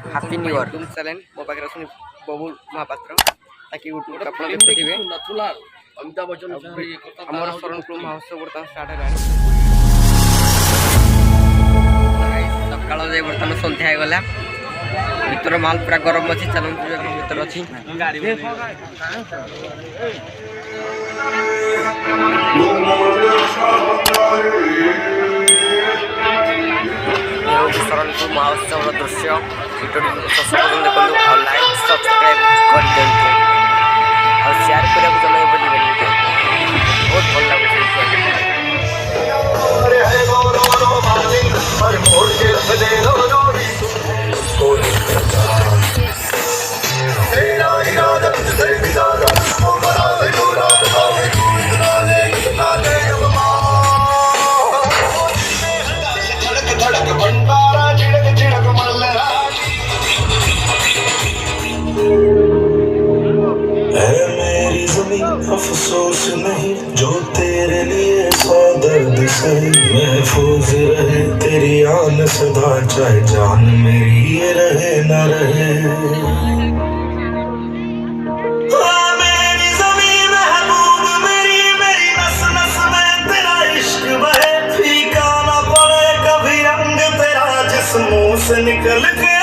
happy new year तुम channel मो पाखे अछन बबुल महापात्र ताकि यूट्यूब आपण देखुथिबे अमिताभ बच्चन हमर शरण कुल महोत्सव बर्तमान स्टार्ट हेलानी सकाळ जे बर्तमान संध्या हे गला भीतर माल पूरा गरम अछि चलन भीतर अछि शरणपुर महोत्सव दृश्य वीडियो देखो और लाइक सब्सक्राइब कर दिंतु और शेयर करने को जमा बोलिए बहुत भल अफसोस नहीं जो तेरे लिए सौ दर्द सही महफूज रहे तेरी आन सदा चाहे जान मेरी ये रहे न रहे मेरी ज़मीन महबूब मेरी नस नस में तेरा इश्क बहे फीका न पड़े कभी रंग तेरा जिस मुंह से निकल के